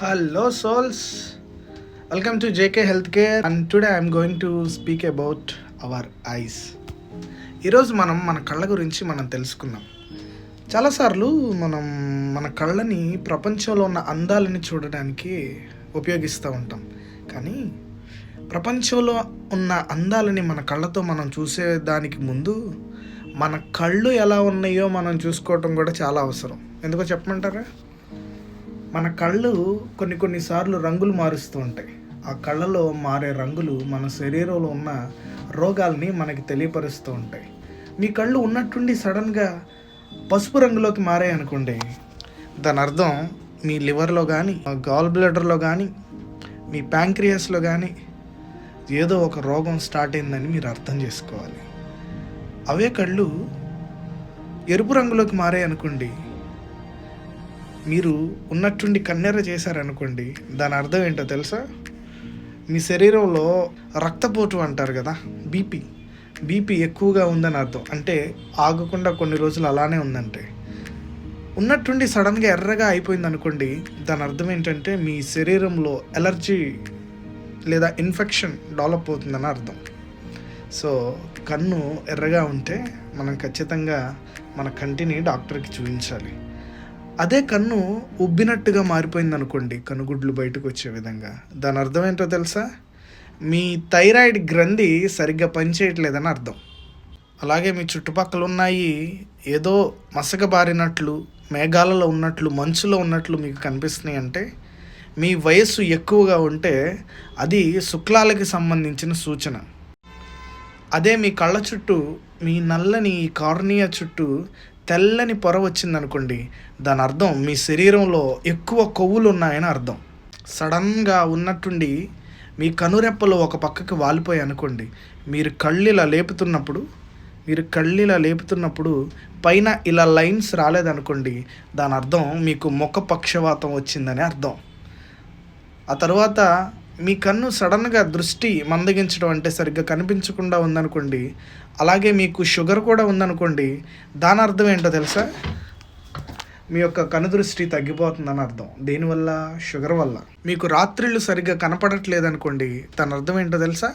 Hello souls, welcome to JK Healthcare and today I am going to speak about our eyes. ఈరోజు మన కళ్ళ గురించి తెలుసుకుందాం. చాలాసార్లు మన కళ్ళని ప్రపంచంలో ఉన్న అందాలని చూడడానికి ఉపయోగిస్తూ ఉంటాం. కానీ ప్రపంచంలో ఉన్న అందాలని మన కళ్ళతో మనం చూసేదానికి ముందు మన కళ్ళు ఎలా ఉన్నాయో మనం చూసుకోవటం కూడా చాలా అవసరం. ఎందుకో చెప్పమంటారా? మన కళ్ళు కొన్నిసార్లు రంగులు మారుస్తూ ఉంటాయి. ఆ కళ్ళలో మారే రంగులు మన శరీరంలో ఉన్న రోగాల్ని మనకి తెలియపరుస్తూ ఉంటాయి. మీ కళ్ళు ఉన్నట్టుండి సడన్గా పసుపు రంగులోకి మారాయి అనుకోండి, దాని అర్థం మీ లివర్లో కానీ, గాల్ బ్లాడర్లో కానీ, మీ ప్యాంక్రియాస్లో కానీ ఏదో ఒక రోగం స్టార్ట్ అయిందని మీరు అర్థం చేసుకోవాలి. అవే కళ్ళు ఎరుపు రంగులోకి మారాయి అనుకోండి, మీరు ఉన్నట్టుండి కన్నెర్ర చేశారనుకోండి, దాని అర్థం ఏంటో తెలుసా? మీ శరీరంలో రక్తపోటు అంటారు కదా, బీపీ ఎక్కువగా ఉందని అర్థం. అంటే ఆగకుండా కొన్ని రోజులు అలానే ఉందంటే, ఉన్నట్టుండి సడన్గా ఎర్రగా అయిపోయింది అనుకోండి, దాని అర్థం ఏంటంటే మీ శరీరంలో ఎలర్జీ లేదా ఇన్ఫెక్షన్ డెవలప్ అవుతుందని అర్థం. సో కన్ను ఎర్రగా ఉంటే మనం ఖచ్చితంగా మన కంటిని డాక్టర్కి చూపించాలి. అదే కన్ను ఉబ్బినట్టుగా మారిపోయింది అనుకోండి, కనుగుడ్లు బయటకు వచ్చే విధంగా, దాని అర్థం ఏంటో తెలుసా? మీ థైరాయిడ్ గ్రంథి సరిగ్గా పనిచేయట్లేదని అర్థం. అలాగే మీ చుట్టుపక్కల ఉన్నాయి ఏదో మసకబారినట్లు, మేఘాలలో ఉన్నట్లు, మంచులో ఉన్నట్లు మీకు కనిపిస్తున్నాయి అంటే మీ వయస్సు ఎక్కువగా ఉంటే అది శుక్లాలకి సంబంధించిన సూచన. అదే మీ కళ్ళ చుట్టూ, మీ నల్లని కార్నియా చుట్టూ తెల్లని పొర వచ్చిందనుకోండి, దాని అర్థం మీ శరీరంలో ఎక్కువ కొవ్వులు ఉన్నాయని అర్థం. సడన్గా ఉన్నట్టుండి మీ కనురెప్పలు ఒక పక్కకి వాలిపోయి అనుకోండి, మీరు కళ్ళు ఇలా లేపుతున్నప్పుడు పైన ఇలా లైన్స్ రాలేదనుకోండి, దాని అర్థం మీకు ముఖ పక్షవాతం వచ్చిందని అర్థం. ఆ తర్వాత మీ కన్ను సడన్గా దృష్టి మందగించడం అంటే సరిగ్గా కనిపించకుండా ఉందనుకోండి, అలాగే మీకు షుగర్ కూడా ఉందనుకోండి, దాని అర్థం ఏంటో తెలుసా? మీ యొక్క కనుదృష్టి తగ్గిపోతుందని అర్థం. దేనివల్ల? షుగర్ వల్ల. మీకు రాత్రిళ్ళు సరిగ్గా కనపడట్లేదు అనుకోండి, దాని అర్థం ఏంటో తెలుసా?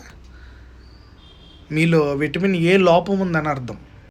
మీలో విటమిన్ ఏ లోపం ఉందని అర్థం.